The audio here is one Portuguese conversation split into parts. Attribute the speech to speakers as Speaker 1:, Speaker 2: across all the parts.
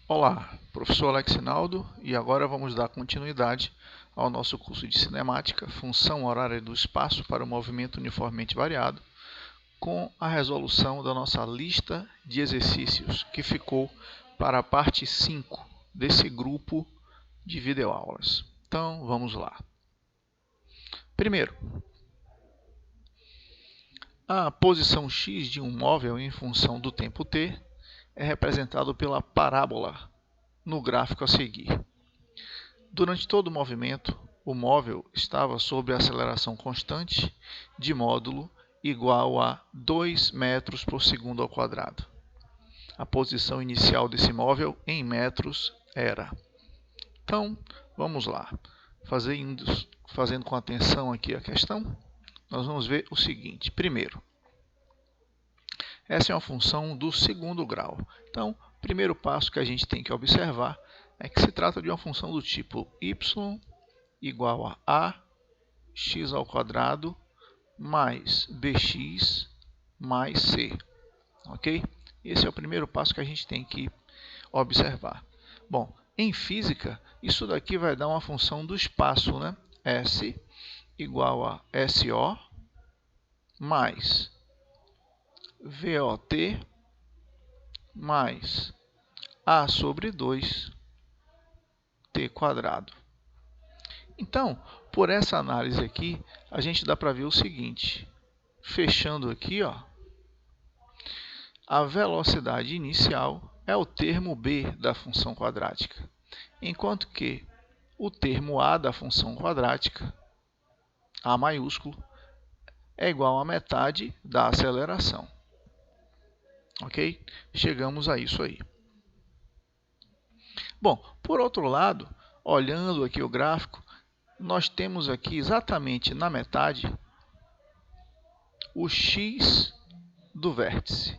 Speaker 1: Olá, professor Alex Naldo, e agora vamos dar continuidade ao nosso curso de cinemática, função horária do espaço para o movimento uniformemente variado, com a resolução da nossa lista de exercícios, que ficou para a parte 5 desse grupo de videoaulas. Então, vamos lá. Primeiro, a posição x de um móvel em função do tempo t é representado pela parábola no gráfico a seguir. Durante todo o movimento, o móvel estava sob aceleração constante de módulo igual a 2 metros por segundo ao quadrado. A posição inicial desse móvel em metros era. Então, vamos lá. Fazendo com atenção aqui a questão, nós vamos ver o seguinte. Primeiro, essa é uma função do segundo grau. Então, o primeiro passo que a gente tem que observar é que se trata de uma função do tipo y igual a x ao quadrado mais bx mais c. Ok? Esse é o primeiro passo que a gente tem que observar. Bom, em física, isso daqui vai dar uma função do espaço, né? S igual a SO mais VOT mais A sobre 2 T quadrado. Então, por essa análise aqui, a gente dá para ver o seguinte. Fechando aqui, ó, a velocidade inicial é o termo b da função quadrática, enquanto que o termo a da função quadrática, A maiúsculo, é igual a metade da aceleração. Ok? Chegamos a isso aí. Bom, por outro lado, olhando aqui o gráfico, nós temos aqui exatamente na metade o x do vértice.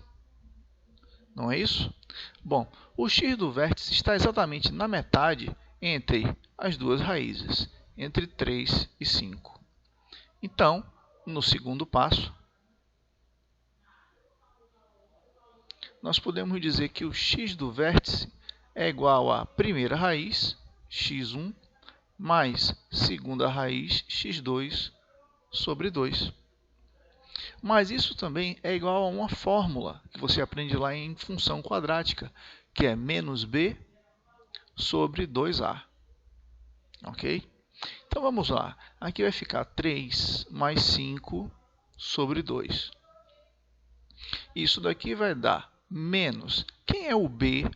Speaker 1: Não é isso? Bom, o x do vértice está exatamente na metade entre as duas raízes, entre 3 e 5. Então, no segundo passo, nós podemos dizer que o x do vértice é igual à primeira raiz, x1, mais segunda raiz, x2, sobre 2. Mas isso também é igual a uma fórmula que você aprende lá em função quadrática, que é menos b sobre 2a. Ok? Então vamos lá. Aqui vai ficar 3 mais 5 sobre 2. Isso daqui vai dar menos. Quem é o b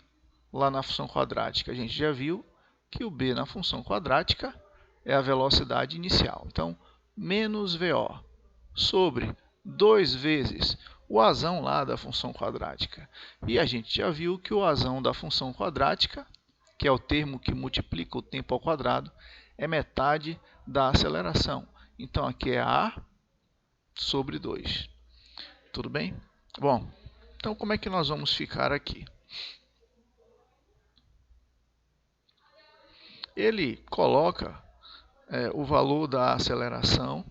Speaker 1: lá na função quadrática? A gente já viu que o b na função quadrática é a velocidade inicial. Então, menos VO sobre 2 vezes o azão lá da função quadrática. E a gente já viu que o azão da função quadrática, que é o termo que multiplica o tempo ao quadrado, é metade da aceleração. Então, aqui é A sobre 2. Tudo bem? Bom, então como é que nós vamos ficar aqui? Ele coloca o valor da aceleração,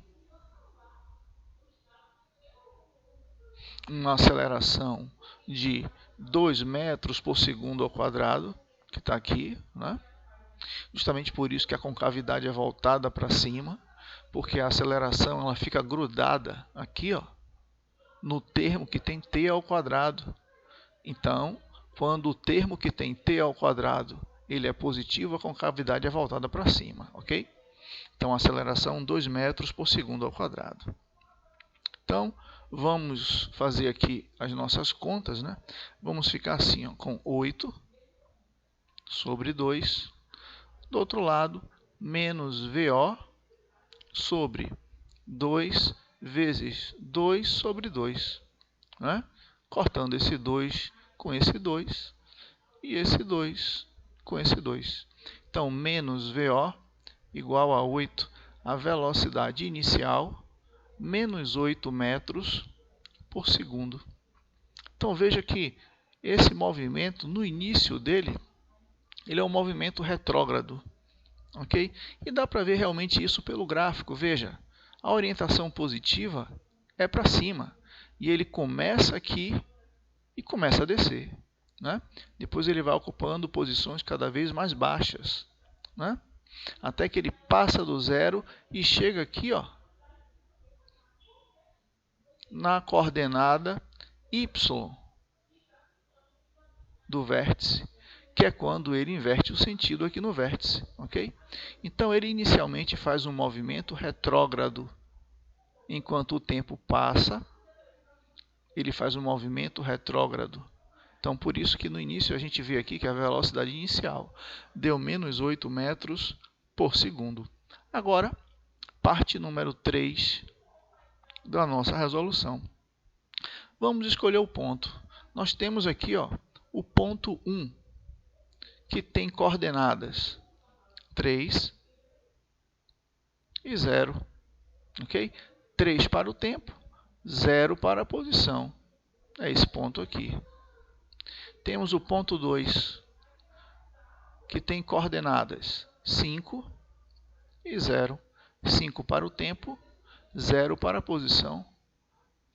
Speaker 1: uma aceleração de 2 metros por segundo ao quadrado, que está aqui, né? Justamente por isso que a concavidade é voltada para cima, porque a aceleração ela fica grudada aqui, ó, no termo que tem t ao quadrado. Então, quando o termo que tem t ao quadrado ele é positivo, a concavidade é voltada para cima, ok? Então, aceleração 2 metros por segundo ao quadrado. Então, vamos fazer aqui as nossas contas, né? Vamos ficar assim, ó, com 8 sobre 2. Do outro lado, menos VO sobre 2 vezes 2 sobre 2. Né? Cortando esse 2 com esse 2 e esse 2 com esse 2. Então, menos VO igual a 8, a velocidade inicial, menos 8 metros por segundo. Então, veja que esse movimento, no início dele, ele é um movimento retrógrado. Ok? E dá para ver realmente isso pelo gráfico. Veja, a orientação positiva é para cima. E ele começa aqui e começa a descer. né? Depois ele vai ocupando posições cada vez mais baixas, né? Até que ele passa do zero e chega aqui, ó, na coordenada y do vértice, que é quando ele inverte o sentido aqui no vértice, ok? Então ele inicialmente faz um movimento retrógrado. Enquanto o tempo passa, ele faz um movimento retrógrado. Então por isso que no início a gente vê aqui que a velocidade inicial deu menos 8 metros por segundo. Agora, parte número 3 da nossa resolução. Vamos escolher o ponto. Nós temos aqui, ó, o ponto 1, que tem coordenadas 3 e 0. Ok? 3 para o tempo, 0 para a posição. É esse ponto aqui. Temos o ponto 2, que tem coordenadas 5 e 0. 5 para o tempo, 0 para a posição,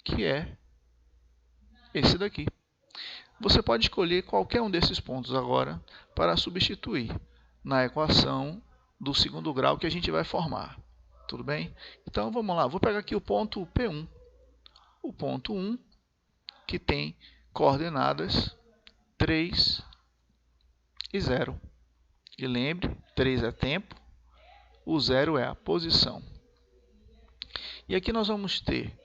Speaker 1: que é esse daqui. Você pode escolher qualquer um desses pontos agora para substituir na equação do segundo grau que a gente vai formar. Tudo bem? Então vamos lá, vou pegar aqui o ponto P1. O ponto 1, que tem coordenadas 3 e 0. E lembre, 3 é tempo, o 0 é a posição. E aqui nós vamos ter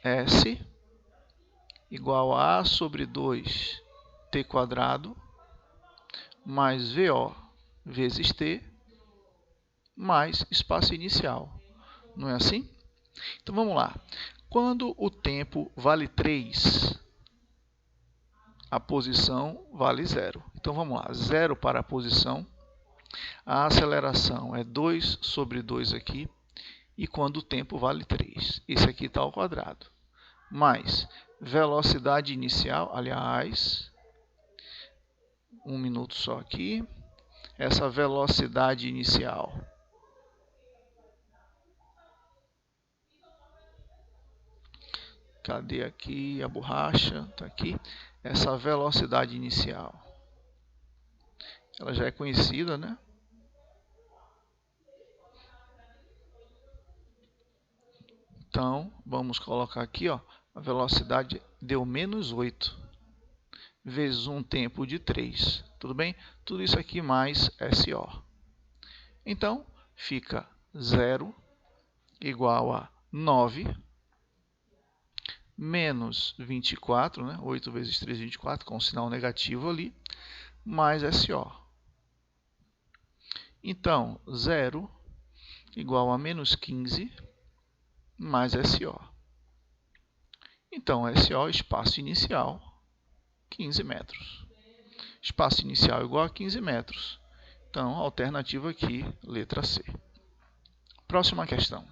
Speaker 1: S igual a A sobre 2t² mais VO vezes T mais espaço inicial. Não é assim? Então vamos lá. Quando o tempo vale 3, a posição vale 0. Então vamos lá. 0 para a posição. A aceleração é 2 sobre 2 aqui. E quando o tempo vale 3. Esse aqui está ao quadrado. Mais velocidade inicial, aliás, um minuto só aqui. Essa velocidade inicial cadê aqui a borracha? Está aqui. Essa velocidade inicial, ela já é conhecida, né? Então, vamos colocar aqui, ó, a velocidade deu menos 8 vezes um tempo de 3. Tudo bem? Tudo isso aqui mais SO. Então, fica 0 igual a 9 menos 24, né? 8 vezes 3, 24, com um sinal negativo ali, mais SO. Então, 0 igual a menos 15 mais SO. Então, SO, espaço inicial, 15 metros. Espaço inicial igual a 15 metros. Então, alternativa aqui, letra C. Próxima questão.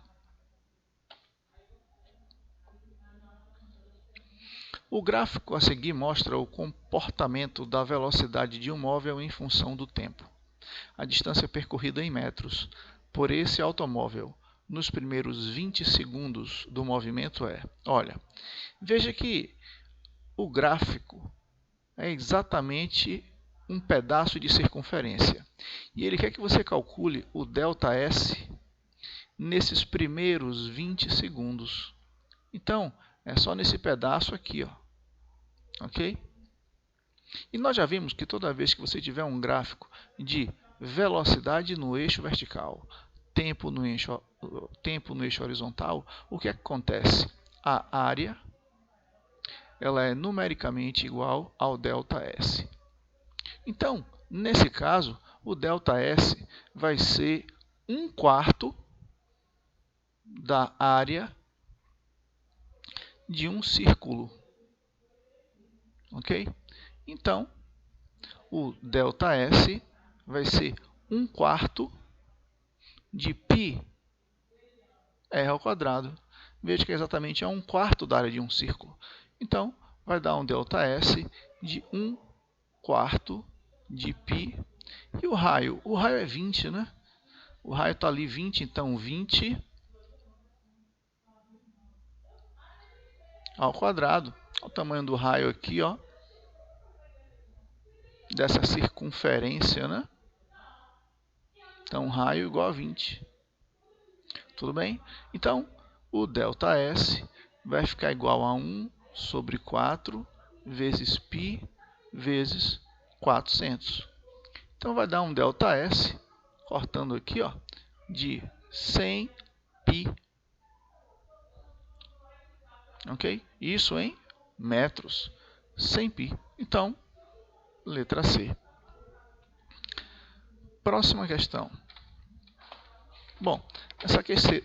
Speaker 1: O gráfico a seguir mostra o comportamento da velocidade de um móvel em função do tempo. A distância percorrida em metros por esse automóvel nos primeiros 20 segundos do movimento é... Olha, veja que o gráfico é exatamente um pedaço de circunferência. E ele quer que você calcule o ΔS nesses primeiros 20 segundos. Então, é só nesse pedaço aqui, ó. Ok? E nós já vimos que toda vez que você tiver um gráfico de velocidade no eixo vertical, tempo no eixo horizontal, o que acontece? A área ela é numericamente igual ao ΔS. Então, nesse caso, o ΔS vai ser 1/4 da área de um círculo. Ok? Então, o ΔS vai ser 1/4 de πr². Veja que é exatamente 1/4 da área de um círculo. Então, vai dar um ΔS de 1/4 de π. E o raio? O raio é 20, né? O raio está ali 20, então 20 ao quadrado. Olha o tamanho do raio aqui, ó. dessa circunferência, né? Então, raio igual a 20. Tudo bem? Então, o ΔS vai ficar igual a 1 sobre 4 vezes π vezes 400. Então, vai dar um ΔS, cortando aqui, ó, de 100 π. Ok? Isso em metros. 100 π. Então, letra C. Próxima questão. Bom,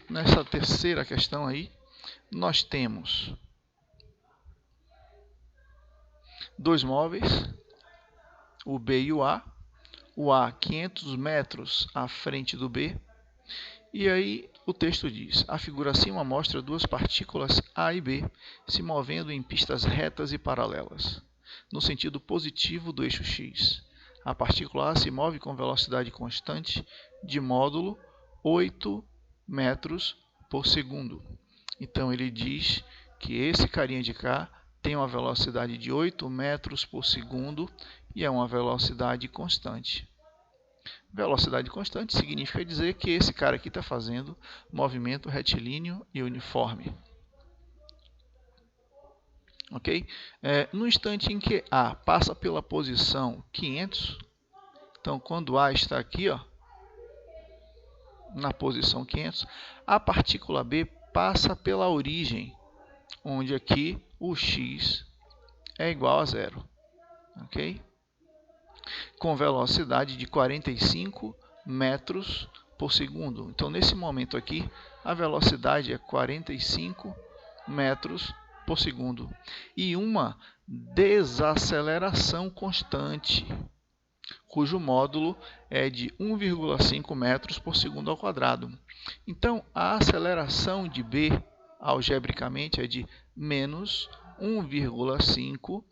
Speaker 1: nessa terceira questão aí, nós temos dois móveis, o B e o A 500 metros à frente do B, e aí o texto diz: a figura acima mostra duas partículas A e B se movendo em pistas retas e paralelas, no sentido positivo do eixo X. A partícula A se move com velocidade constante de módulo 8 metros por segundo. Então ele diz que esse carinha de cá tem uma velocidade de 8 metros por segundo e é uma velocidade constante. Velocidade constante significa dizer que esse cara aqui está fazendo movimento retilíneo e uniforme. Ok? No instante em que A passa pela posição 500, então quando A está aqui, ó, na posição 500, a partícula B passa pela origem, onde aqui o x é igual a zero, ok? Com velocidade de 45 metros por segundo. Então, nesse momento aqui, a velocidade é 45 metros por segundo. E uma desaceleração constante, cujo módulo é de 1,5 metros por segundo ao quadrado. Então, a aceleração de B, algebricamente, é de menos 1,5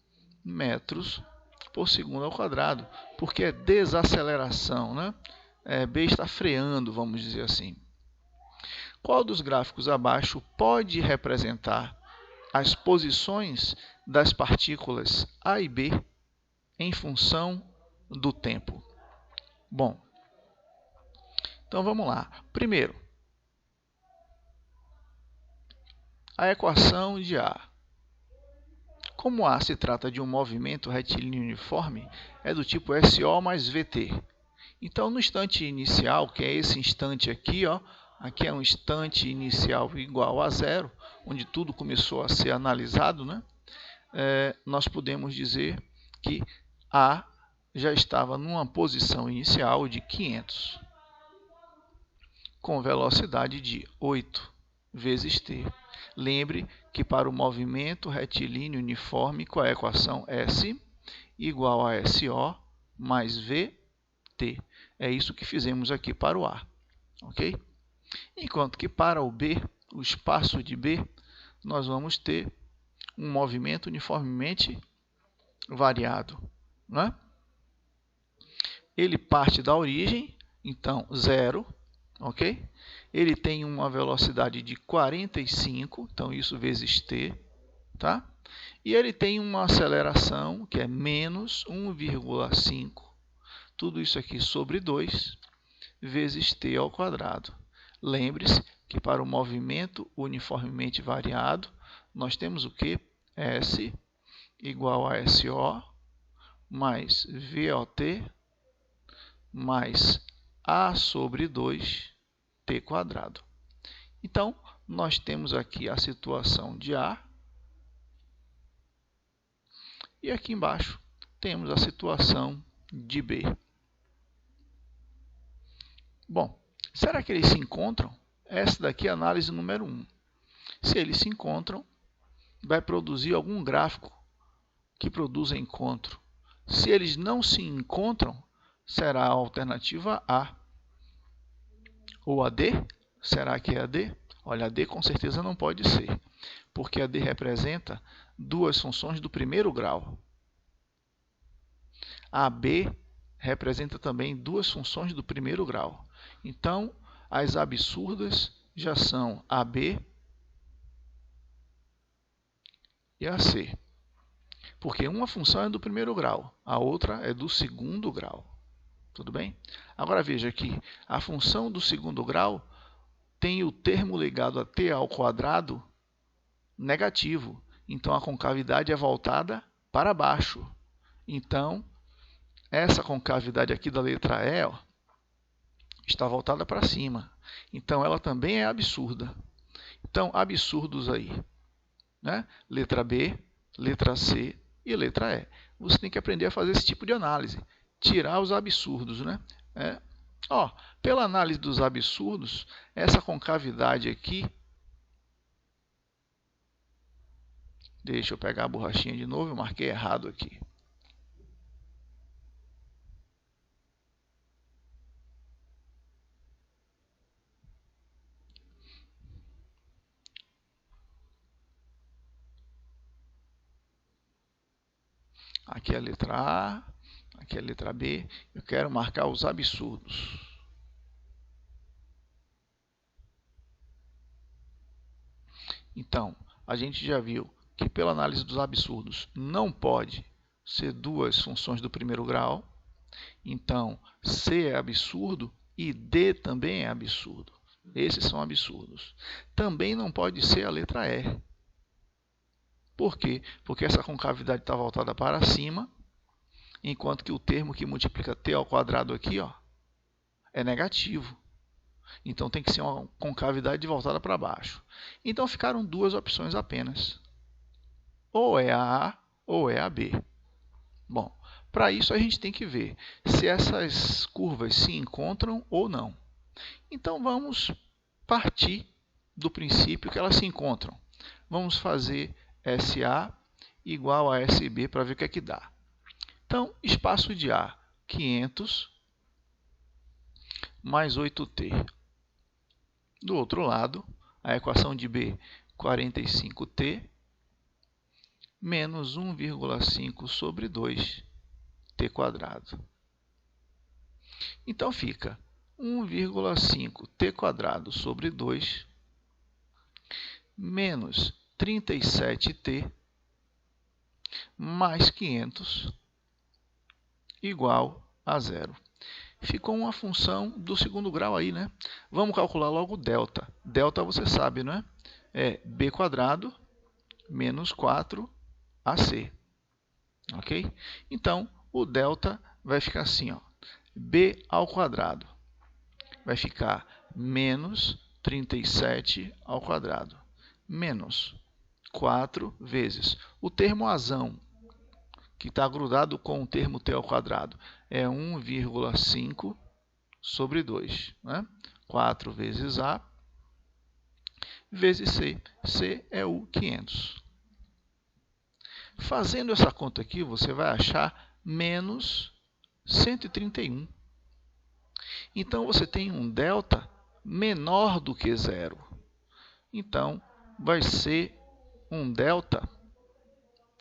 Speaker 1: metros por segundo ao quadrado, porque é desaceleração, né? B está freando, vamos dizer assim. Qual dos gráficos abaixo pode representar as posições das partículas A e B em função do tempo? Bom, então vamos lá. Primeiro, a equação de A. Como A se trata de um movimento retilíneo uniforme, é do tipo SO mais VT. Então, no instante inicial, que é esse instante aqui, ó, aqui é um instante inicial igual a zero, onde tudo começou a ser analisado, né? Nós podemos dizer que A já estava numa posição inicial de 500, com velocidade de 8 vezes t. Lembre que para o movimento retilíneo uniforme, qual é a equação? S igual a SO mais VT. É isso que fizemos aqui para o A, ok? Enquanto que para o B, o espaço de B, nós vamos ter um movimento uniformemente variado, né? Ele parte da origem, então zero, ok? Ele tem uma velocidade de 45, então isso vezes t, tá? E ele tem uma aceleração que é menos 1,5, tudo isso aqui sobre 2 vezes t ao quadrado. Lembre-se que para o movimento uniformemente variado, nós temos o quê? S igual a SO mais VOT mais A sobre 2t quadrado. Então, nós temos aqui a situação de A. E aqui embaixo temos a situação de B. Bom, será que eles se encontram? Essa daqui é a análise número 1. Se eles se encontram, vai produzir algum gráfico que produza encontro. Se eles não se encontram, será a alternativa A. Ou a D? Será que é a D? Olha, a D com certeza não pode ser, porque a D representa duas funções do primeiro grau. A B representa também duas funções do primeiro grau. Então, as absurdas já são a B e a C. Porque uma função é do primeiro grau, a outra é do segundo grau. Tudo bem? Agora veja aqui, a função do segundo grau tem o termo ligado a t ao quadrado negativo. Então, a concavidade é voltada para baixo. Então, essa concavidade aqui da letra E, ó, está voltada para cima. Então, ela também é absurda. Então, absurdos aí, né? Letra B, letra C e letra E. Você tem que aprender a fazer esse tipo de análise. Tirar os absurdos, né? Pela análise dos absurdos, essa concavidade aqui... Deixa eu pegar a borrachinha de novo, eu marquei errado aqui. Aqui é a letra A, aqui é a letra B. Eu quero marcar os absurdos. Então, a gente já viu que pela análise dos absurdos não pode ser duas funções do primeiro grau. Então, C é absurdo e D também é absurdo. Esses são absurdos. Também não pode ser a letra E. Por quê? Porque essa concavidade está voltada para cima, enquanto que o termo que multiplica t ao quadrado aqui, ó, é negativo. Então tem que ser uma concavidade voltada para baixo. Então ficaram duas opções apenas. Ou é a A ou é a B. Bom, para isso a gente tem que ver se essas curvas se encontram ou não. Então vamos partir do princípio que elas se encontram. Vamos fazer SA igual a SB para ver o que é que dá. Então, espaço de A, 500 mais 8t. Do outro lado, a equação de B, 45t menos 1,5 sobre 2t². Então fica 1,5t² sobre 2 menos 37t mais 500 igual a zero. Ficou uma função do segundo grau aí, né? Vamos calcular logo o delta. Delta você sabe, não é? É b² menos 4ac. Ok? Então, o delta vai ficar assim, ó. B ao quadrado vai ficar menos 37 ao quadrado menos 4 vezes o termo azão, que está grudado com o termo t ao quadrado, é 1,5 sobre 2. Né? 4 vezes A vezes C. C é o 500. Fazendo essa conta aqui, você vai achar menos 131. Então, você tem um delta menor do que zero. Então, vai ser um delta,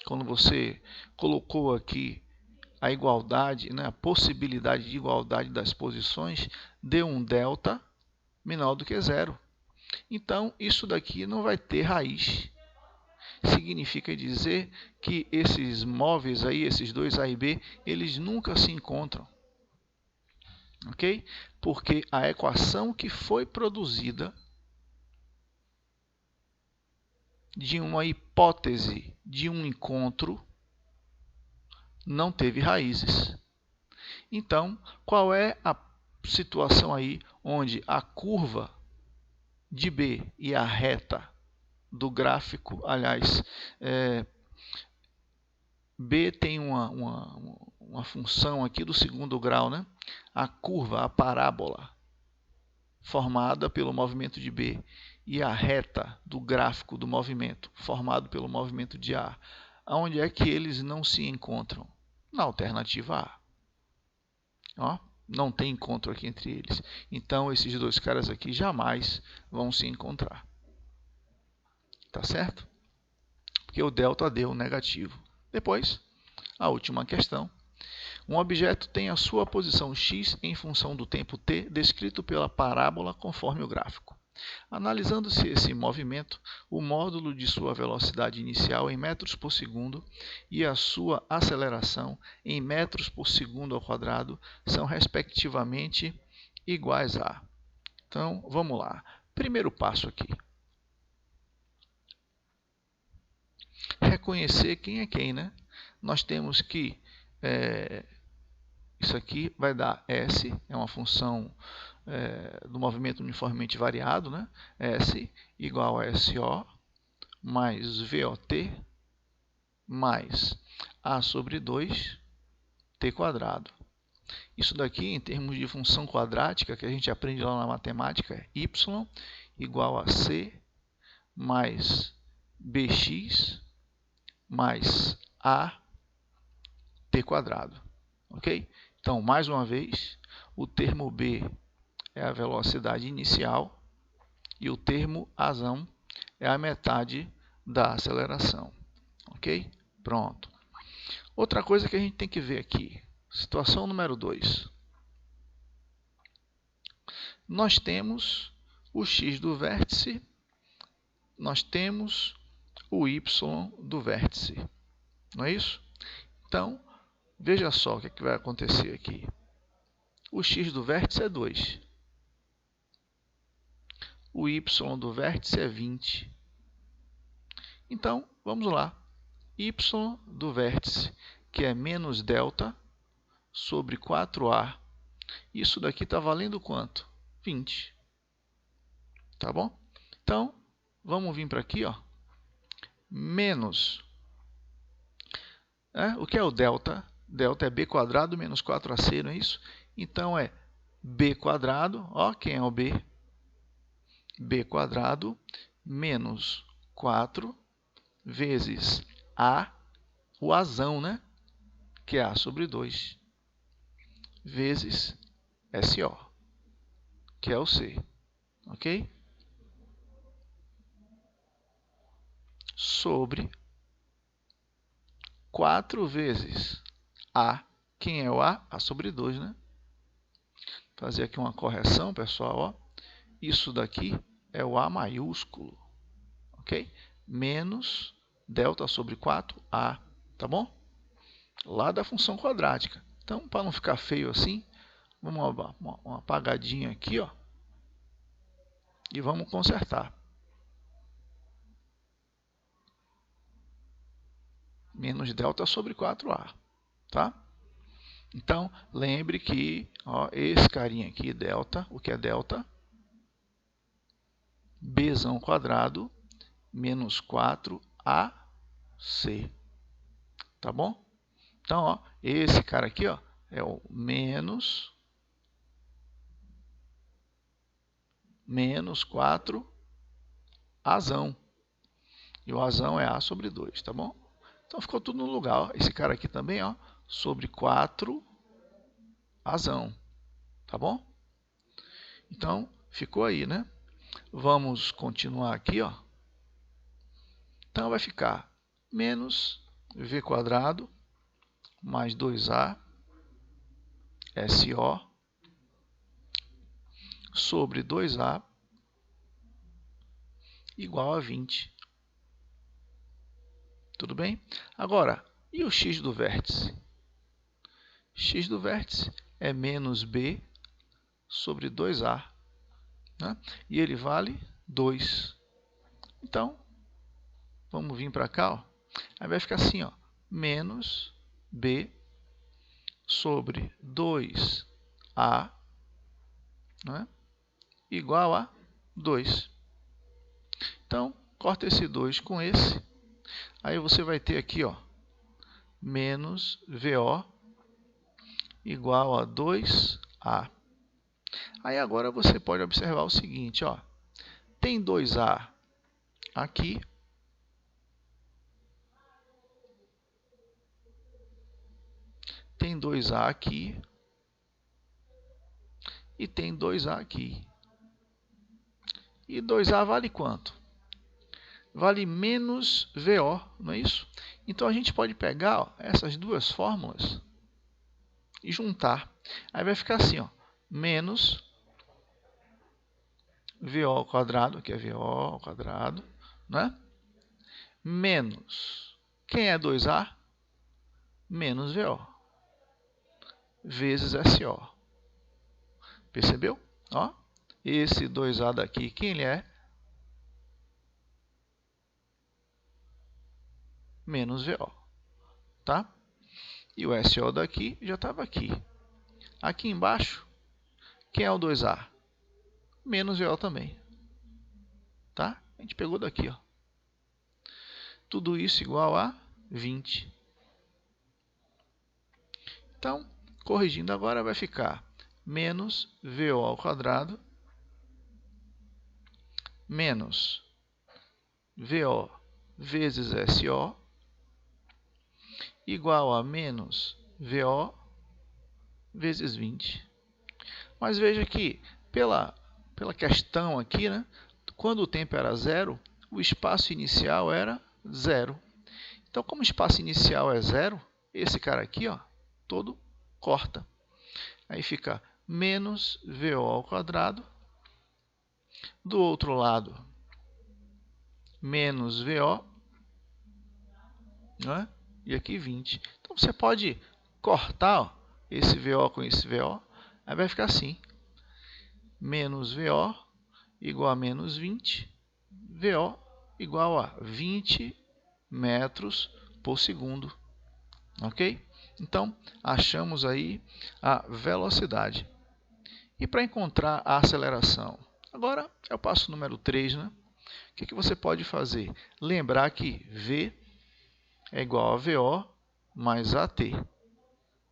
Speaker 1: quando você colocou aqui a igualdade, né, a possibilidade de igualdade das posições, deu um delta menor do que zero. Então, isso daqui não vai ter raiz. Significa dizer que esses móveis aí, esses dois A e B, eles nunca se encontram. Ok? Porque a equação que foi produzida de uma hipótese de um encontro não teve raízes. Então, qual é a situação aí onde a curva de B e a reta do gráfico, aliás, B tem uma função aqui do segundo grau, né? A curva, a parábola, formada pelo movimento de B, e a reta do gráfico do movimento, formado pelo movimento de A. Onde é que eles não se encontram? Na alternativa A. Ó, não tem encontro aqui entre eles. Então, esses dois caras aqui jamais vão se encontrar. Tá certo? Porque o delta deu negativo. Depois, a última questão. Um objeto tem a sua posição x em função do tempo t, descrito pela parábola conforme o gráfico. Analisando-se esse movimento, o módulo de sua velocidade inicial em metros por segundo e a sua aceleração em metros por segundo ao quadrado são respectivamente iguais a. Então, vamos lá. Primeiro passo aqui. Reconhecer quem é quem, né? Nós temos que isso aqui vai dar S, é uma função do movimento uniformemente variado, né? S igual a SO mais VOT mais A sobre 2 T quadrado. Isso daqui, em termos de função quadrática, que a gente aprende lá na matemática, é Y igual a C mais BX mais A T quadrado. Ok? Então, mais uma vez, o termo B é a velocidade inicial e o termo azão é a metade da aceleração. Ok? Pronto. Outra coisa que a gente tem que ver aqui. Situação número 2. Nós temos o x do vértice, nós temos o y do vértice. Não é isso? Então, veja só o que vai acontecer aqui. O x do vértice é 2. O y do vértice é 20. Então, vamos lá. Y do vértice, que é menos delta sobre 4A. Isso daqui está valendo quanto? 20. Tá bom? Então, vamos vir para aqui, ó. Menos. O que é o delta? Delta é b quadrado menos 4ac, não é isso? Então, é b quadrado, ó, quem é o b? B quadrado menos 4 vezes A, o azão, né? Que é A sobre 2, vezes SO, que é o C. Ok? Sobre 4 vezes A. Quem é o A? A sobre 2, né? Vou fazer aqui uma correção, pessoal. Ó. Isso daqui é o A maiúsculo. Ok? Menos delta sobre 4A. Tá bom? Lá da função quadrática. Então, para não ficar feio assim, vamos dar uma apagadinha aqui, ó. E vamos consertar. Menos delta sobre 4A, tá? Então, lembre que ó, esse carinha aqui, delta, o que é delta? Bzão quadrado menos 4AC, tá bom? Então, ó, esse cara aqui ó, é o menos 4Azão. E o Azão é A sobre 2, tá bom? Então, ficou tudo no lugar. Ó. Esse cara aqui também, ó, sobre 4Azão. Tá bom? Então, ficou aí, né? Vamos continuar aqui, ó. Então, vai ficar menos V quadrado mais 2A SO sobre 2A igual a 20. Tudo bem? Agora, e o x do vértice? X do vértice é menos B sobre 2A. Né? E ele vale 2. Então, vamos vir para cá. Ó. Aí vai ficar assim, ó, menos B sobre 2A, né? Igual a 2. Então, corta esse 2 com esse. Aí você vai ter aqui, ó, menos VO igual a 2A. Aí agora você pode observar o seguinte, ó, tem 2A aqui, tem 2A aqui e tem 2A aqui. E 2A vale quanto? Vale menos VO, não é isso? Então a gente pode pegar ó, essas duas fórmulas e juntar. Aí vai ficar assim, ó, menos VO ao quadrado, que é VO ao quadrado, né? Menos, quem é 2A? Menos VO, vezes SO. Percebeu? Ó, esse 2A daqui, quem ele é? Menos VO, tá? E o SO daqui já estava aqui. Aqui embaixo, quem é o 2A? Menos VO também, tá? A gente pegou daqui, ó. Tudo isso igual a 20. Então, corrigindo agora, vai ficar menos VO ao quadrado menos VO vezes SO igual a menos VO vezes 20. Mas veja que, pela questão aqui, né, quando o tempo era zero, o espaço inicial era zero. Então, como o espaço inicial é zero, esse cara aqui, ó, todo corta. Aí fica menos VO ao quadrado. Do outro lado, menos VO, né? E aqui 20. Então, você pode cortar, ó, esse VO com esse VO. Aí vai ficar assim. Menos VO igual a menos 20. VO igual a 20 metros por segundo. Ok? Então, achamos aí a velocidade. E para encontrar a aceleração? Agora é o passo número 3, né? O que você pode fazer? Lembrar que V é igual a VO mais AT.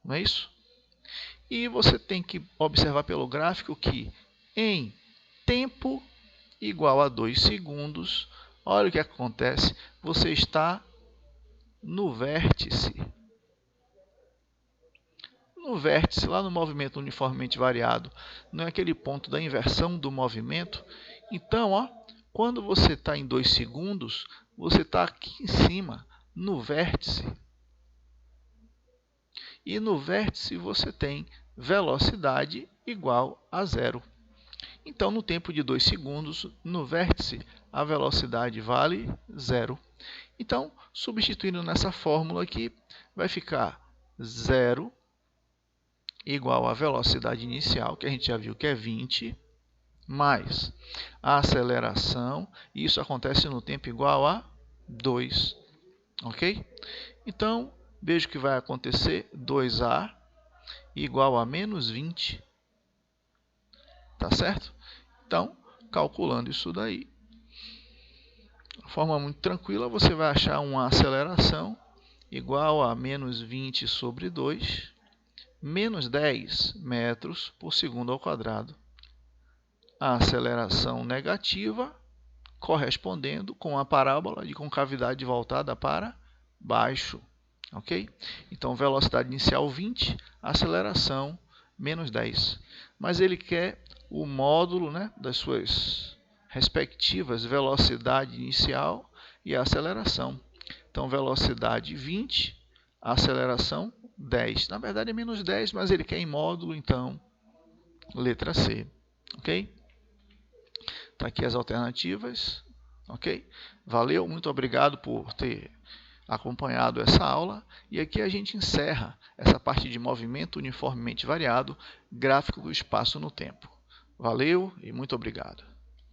Speaker 1: Não é isso? E você tem que observar pelo gráfico que em tempo igual a 2 segundos, olha o que acontece, você está no vértice. No vértice, lá no movimento uniformemente variado, não é aquele ponto da inversão do movimento. Então, ó, quando você está em 2 segundos, você está aqui em cima, no vértice. E no vértice você tem velocidade igual a zero. Então, no tempo de 2 segundos, no vértice, a velocidade vale zero. Então, substituindo nessa fórmula aqui, vai ficar zero igual à velocidade inicial, que a gente já viu que é 20, mais a aceleração, e isso acontece no tempo igual a 2, ok? Então, veja o que vai acontecer, 2A igual a menos 20, tá certo? Então, calculando isso daí, de forma muito tranquila, você vai achar uma aceleração igual a menos 20 sobre 2, menos 10 metros por segundo ao quadrado. A aceleração negativa correspondendo com a parábola de concavidade voltada para baixo. Ok? Então, velocidade inicial 20, aceleração menos 10. Mas ele quer o módulo, né, das suas respectivas velocidade inicial e aceleração. Então, velocidade 20, aceleração 10. Na verdade é menos 10, mas ele quer em módulo, então, letra C. Ok? Tá aqui as alternativas. Ok? Valeu, muito obrigado por ter acompanhado essa aula. E aqui a gente encerra essa parte de movimento uniformemente variado, gráfico do espaço no tempo. Valeu e muito obrigado.